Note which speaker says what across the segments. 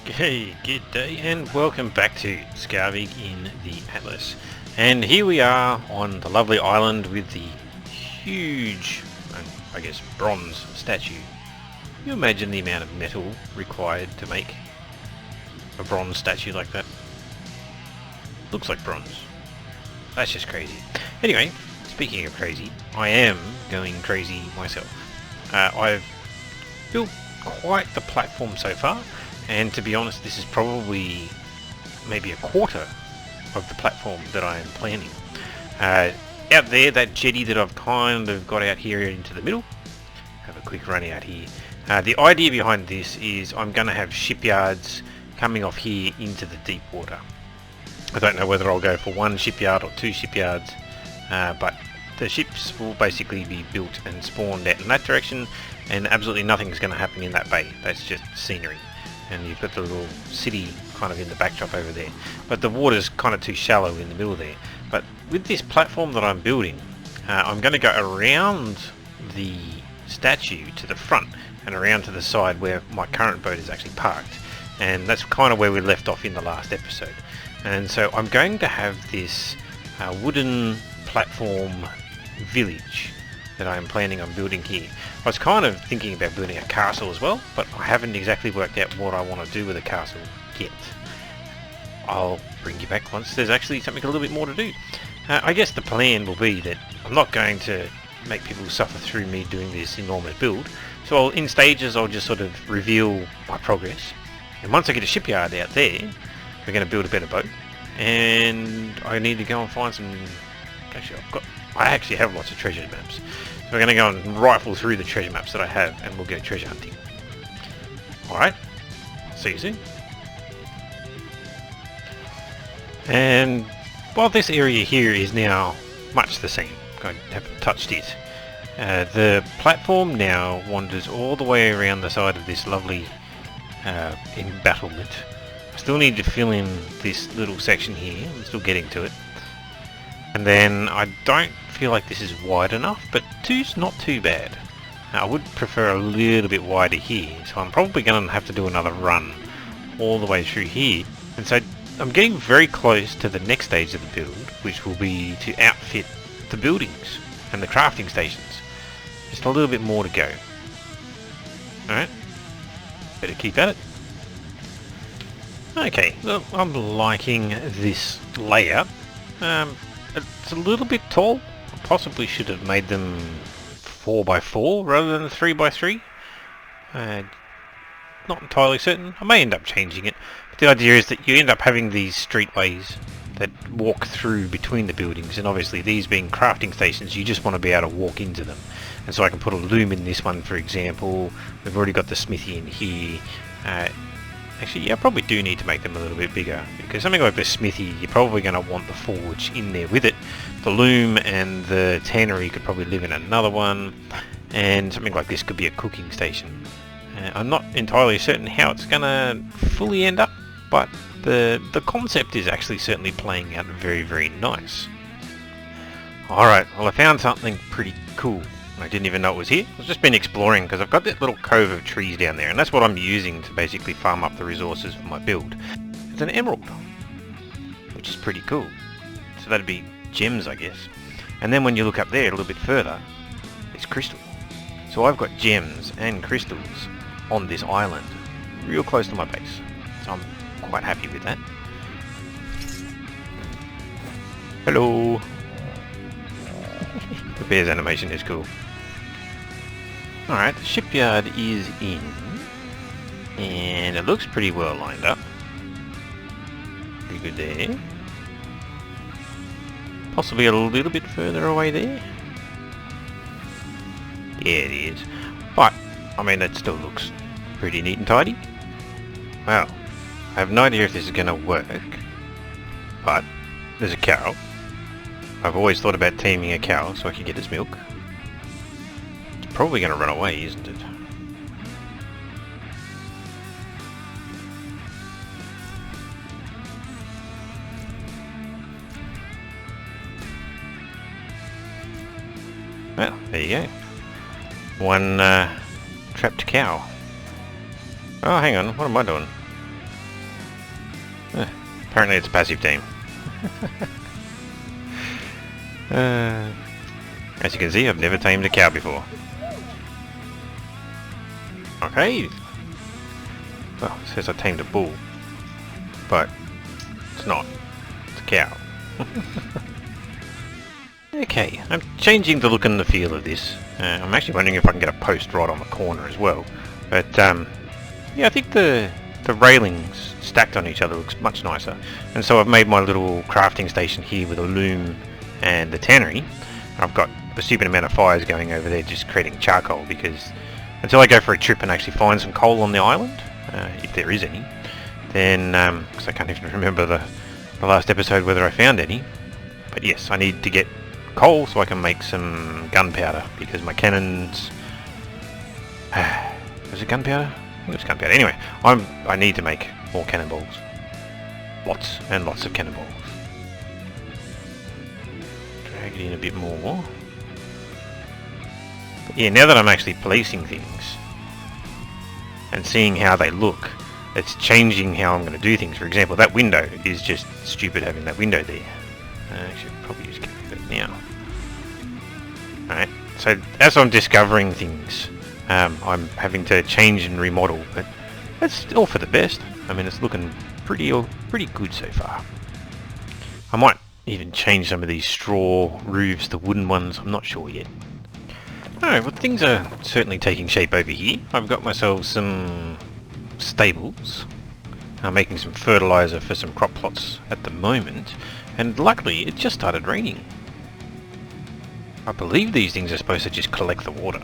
Speaker 1: Hey, good day and welcome back to Scavig in the Atlas. And here we are on the lovely island with the huge, I guess, bronze statue. You imagine the amount of metal required to make a bronze statue like that? Looks like bronze. That's just crazy. Anyway, speaking of crazy, I am going crazy myself. I've built quite the platform so far. And to be honest, this is probably maybe a quarter of the platform that I am planning. Out there, that jetty that I've kind of got out here into the middle, have a quick run out here. The idea behind this is I'm going to have shipyards coming off here into the deep water. I don't know whether I'll go for one shipyard or two shipyards, but the ships will basically be built and spawned out in that direction, and absolutely nothing is going to happen in that bay. That's just scenery. And you've got the little city kind of in the backdrop over there, but the water's kind of too shallow in the middle there. But with this platform that I'm building, I'm going to go around the statue to the front and around to the side where my current boat is actually parked, and that's kind of where we left off in the last episode. And so I'm going to have this wooden platform village that I'm planning on building here. I was kind of thinking about building a castle as well, but I haven't exactly worked out what I want to do with a castle yet. I'll bring you back once there's actually something a little bit more to do. I guess the plan will be that I'm not going to make people suffer through me doing this enormous build, so in stages I'll just sort of reveal my progress, and once I get a shipyard out there, we're going to build a better boat, and I need to go and find some... I actually have lots of treasure maps. So we're going to go and rifle through the treasure maps that I have, and we'll go treasure hunting. Alright, see you soon. And while this area here is now much the same, I haven't touched it, the platform now wanders all the way around the side of this lovely embattlement. I still need to fill in this little section here, I'm still getting to it. And then I don't feel like this is wide enough, but two's not too bad. Now, I would prefer a little bit wider here, so I'm probably going to have to do another run all the way through here. And so I'm getting very close to the next stage of the build, which will be to outfit the buildings and the crafting stations. Just a little bit more to go. Alright, better keep at it. Okay, well, I'm liking this layout. It's a little bit tall. I possibly should have made them 4x4 rather than 3x3. Not entirely certain. I may end up changing it. But the idea is that you end up having these streetways that walk through between the buildings, and obviously these being crafting stations, you just want to be able to walk into them. And so I can put a loom in this one, for example. We've already got the smithy in here. Actually, yeah, I probably do need to make them a little bit bigger, because something like the smithy, you're probably going to want the forge in there with it. The loom and the tannery could probably live in another one, and something like this could be a cooking station. I'm not entirely certain how it's going to fully end up, but the concept is actually certainly playing out very, very nice. Alright, well I found something pretty cool. I didn't even know it was here. I've just been exploring because I've got that little cove of trees down there, and that's what I'm using to basically farm up the resources for my build. It's an emerald, which is pretty cool. So that'd be gems, I guess. And then when you look up there a little bit further, it's crystal. So I've got gems and crystals on this island, real close to my base. So I'm quite happy with that. Hello! The bear's animation is cool. Alright, the shipyard is in, and it looks pretty well lined up. Pretty good there. Possibly a little bit further away there. Yeah, it is. But, I mean, it still looks pretty neat and tidy. Well, I have no idea if this is going to work, but there's a cow. I've always thought about taming a cow so I can get its milk. It's probably going to run away, isn't it? Well, there you go. One trapped cow. Oh, hang on, what am I doing? Apparently it's a passive tame. As you can see, I've never tamed a cow before. Okay. Well, it says I tamed a bull. But it's not. It's a cow. Okay, I'm changing the look and the feel of this. I'm actually wondering if I can get a post right on the corner as well. But yeah, I think the railings stacked on each other looks much nicer. And so I've made my little crafting station here with a loom and the tannery. I've got a stupid amount of fires going over there just creating charcoal, because until I go for a trip and actually find some coal on the island, if there is any, then, because I can't even remember the last episode whether I found any, but yes, I need to get coal so I can make some gunpowder, because my cannons... was it gunpowder? I think it was gunpowder. Anyway, I need to make more cannonballs. Lots and lots of cannonballs. Drag it in a bit more. But yeah, now that I'm actually policing things and seeing how they look, it's changing how I'm going to do things. For example, that window is just stupid having that window there. I should probably just get rid of it now. Alright, so as I'm discovering things, I'm having to change and remodel, but that's all for the best. I mean, it's looking pretty good so far. I might even change some of these straw roofs to wooden ones, I'm not sure yet. Alright, well, things are certainly taking shape over here. I've got myself some stables. I'm making some fertilizer for some crop plots at the moment, and luckily it just started raining. I believe these things are supposed to just collect the water.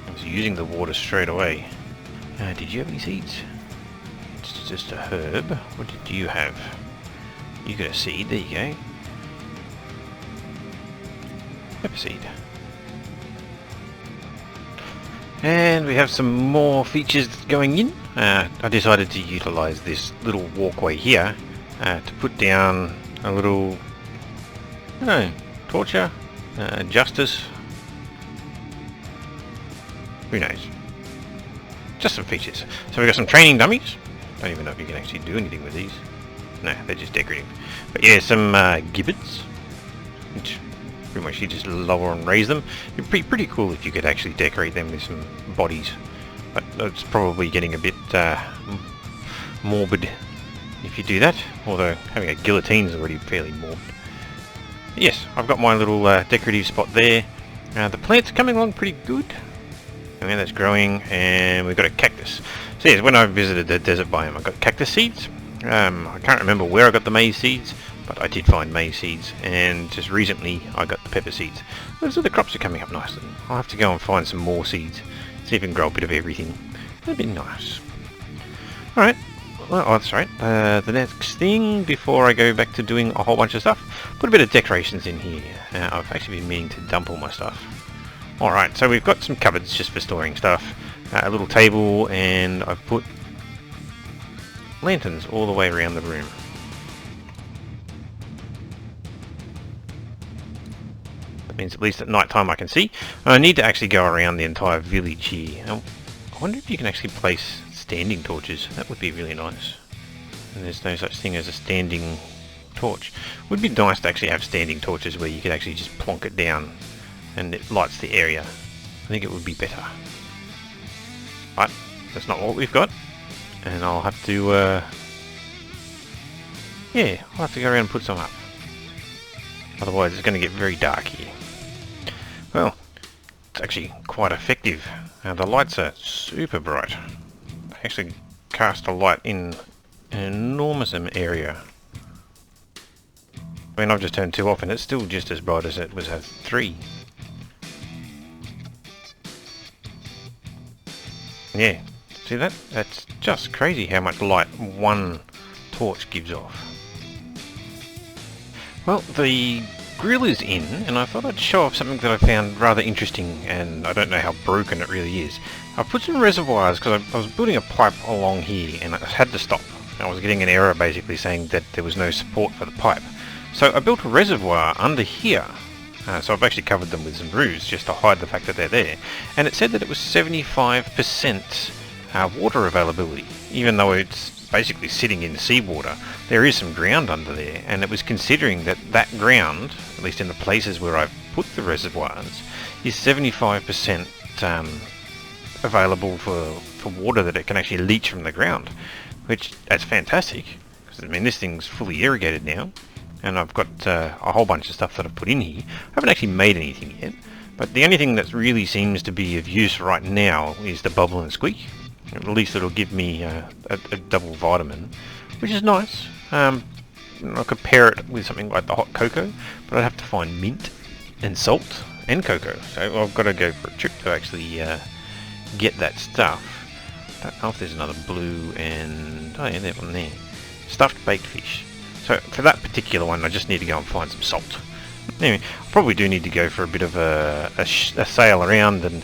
Speaker 1: I was using the water straight away. Did you have any seeds? It's just a herb. What did you have? You got a seed, there you go. Pepper seed. And we have some more features going in. I decided to utilize this little walkway here to put down a little, I don't know, torture, justice, who knows, just some features. So we've got some training dummies. Don't even know if you can actually do anything with these. No, they're just decorative. But yeah, some gibbets, which pretty much you just lower and raise them. It'd be pretty cool if you could actually decorate them with some bodies, but it's probably getting a bit morbid if you do that, although having a guillotine is already fairly morbid. Yes, I've got my little decorative spot there. The plants are coming along pretty good. I mean, that's growing, and we've got a cactus. So yes, when I visited the desert biome, I got cactus seeds. I can't remember where I got the maize seeds, but I did find maize seeds, and just recently I got the pepper seeds. Those other crops are coming up nicely. I'll have to go and find some more seeds, see if we can grow a bit of everything. That'd be nice. Alright, well, oh, that's right. The next thing, before I go back to doing a whole bunch of stuff, put a bit of decorations in here. I've actually been meaning to dump all my stuff. Alright, so we've got some cupboards just for storing stuff, a little table, and I've put lanterns all the way around the room. That means at least at night time I can see. I need to actually go around the entire village here. I wonder if you can actually place standing torches. That would be really nice. And there's no such thing as a standing torch. It would be nice to actually have standing torches where you could actually just plonk it down and it lights the area. I think it would be better. But that's not what we've got, and I'll have to yeah, I'll have to go around and put some up. Otherwise it's going to get very dark here. Well, it's actually quite effective. The lights are super bright. They actually cast a light in an enormous area. I mean, I've just turned 2 off and it's still just as bright as it was at 3. Yeah, see that? That's just crazy how much light one torch gives off. Well, the grill is in, and I thought I'd show off something that I found rather interesting, and I don't know how broken it really is. I've put some reservoirs, because I was building a pipe along here, and I had to stop. I was getting an error basically saying that there was no support for the pipe. So I built a reservoir under here. So I've actually covered them with some roofs just to hide the fact that they're there. And it said that it was 75% water availability. Even though it's basically sitting in seawater, there is some ground under there, and it was considering that that ground, at least in the places where I've put the reservoirs, is 75% available for water that it can actually leach from the ground, which that's fantastic. Because I mean, this thing's fully irrigated now, and I've got a whole bunch of stuff that I've put in here. I haven't actually made anything yet, but the only thing that really seems to be of use right now is the bubble and squeak. At least it'll give me a double vitamin, which is nice. I could pair it with something like the hot cocoa, but I'd have to find mint and salt and cocoa. So I've got to go for a trip to actually get that stuff. I don't know if there's another blue and... oh yeah, that one there. Stuffed baked fish. So for that particular one, I just need to go and find some salt. Anyway, I probably do need to go for a bit of a sail around and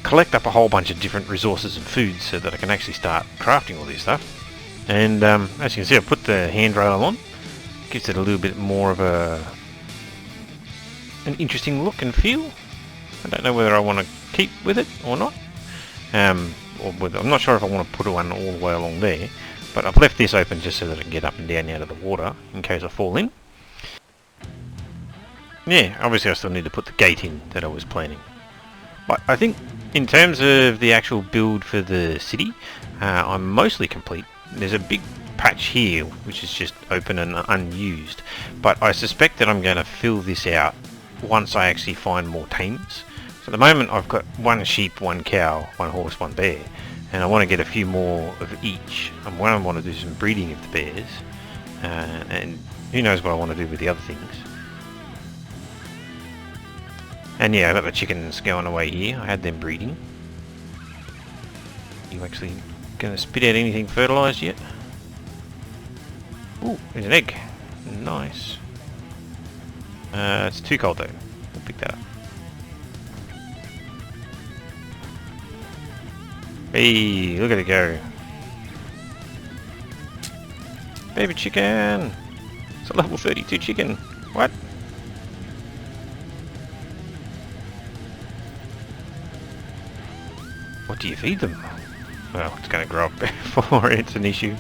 Speaker 1: collect up a whole bunch of different resources and foods so that I can actually start crafting all this stuff. And as you can see, I've put the handrail on. Gives it a little bit more of an interesting look and feel. I don't know whether I want to keep with it or not. Or whether, I'm not sure if I want to put one all the way along there. But I've left this open just so that I can get up and down out of the water in case I fall in. Yeah, obviously I still need to put the gate in that I was planning. But I think in terms of the actual build for the city, I'm mostly complete. There's a big patch here which is just open and unused, but I suspect that I'm going to fill this out once I actually find more tames. So at the moment I've got one sheep, one cow, one horse, one bear, and I want to get a few more of each. I want to do some breeding of the bears, and who knows what I want to do with the other things. And yeah, I've got the chickens going away here. I had them breeding. You actually going to spit out anything fertilised yet? Ooh, there's an egg. Nice. It's too cold though. We'll pick that up. Hey, look at it go. Baby chicken. It's a level 32 chicken. What? What do you feed them? Well, it's going to grow up before it's an issue.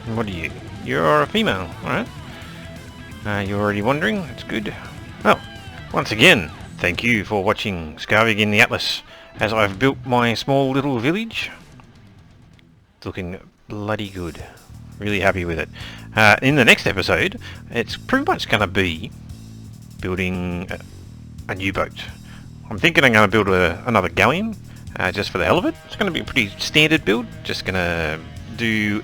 Speaker 1: And what are you? You're a female, alright. You're already wondering? That's good. Well, once again, thank you for watching Scarvig in the Atlas, as I've built my small little village. It's looking bloody good. Really happy with it. In the next episode, it's pretty much going to be building a new boat. I'm thinking I'm going to build another galleon, just for the hell of it. It's going to be a pretty standard build. Just going to do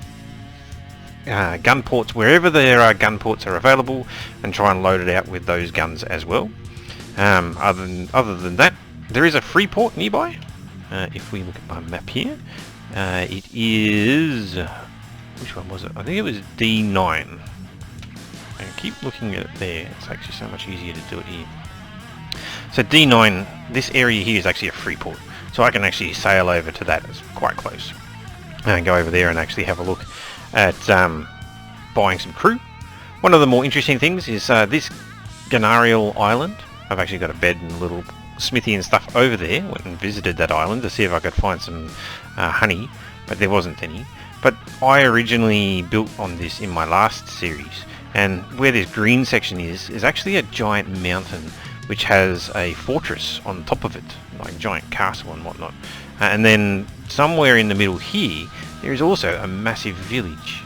Speaker 1: gun ports wherever there are gun ports are available, and try and load it out with those guns as well. Other than that, there is a free port nearby. If we look at my map here, it is... which one was it? I think it was D9. I keep looking at it there. It's actually so much easier to do it here. So D9, this area here is actually a free port, so I can actually sail over to that. It's quite close, and go over there and actually have a look at buying some crew. One of the more interesting things is this Ganarial Island. I've actually got a bed and a little smithy and stuff over there. Went and visited that island to see if I could find some honey, but there wasn't any. But I originally built on this in my last series, and where this green section is actually a giant mountain which has a fortress on top of it, like a giant castle and whatnot. And then somewhere in the middle here, there is also a massive village.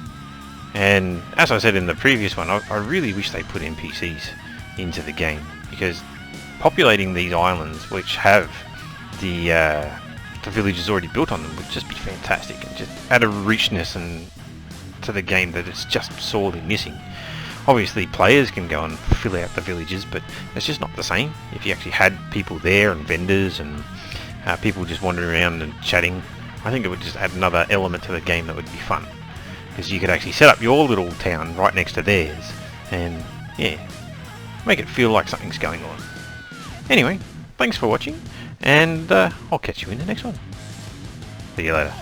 Speaker 1: And as I said in the previous one, I really wish they put NPCs into the game, because populating these islands which have the villages already built on them would just be fantastic, and just add a richness and to the game that it's just sorely missing. Obviously players can go and fill out the villages, but it's just not the same. If you actually had people there and vendors and people just wandering around and chatting, I think it would just add another element to the game that would be fun, because you could actually set up your little town right next to theirs and yeah, make it feel like something's going on. Anyway, thanks for watching, and I'll catch you in the next one. See you later.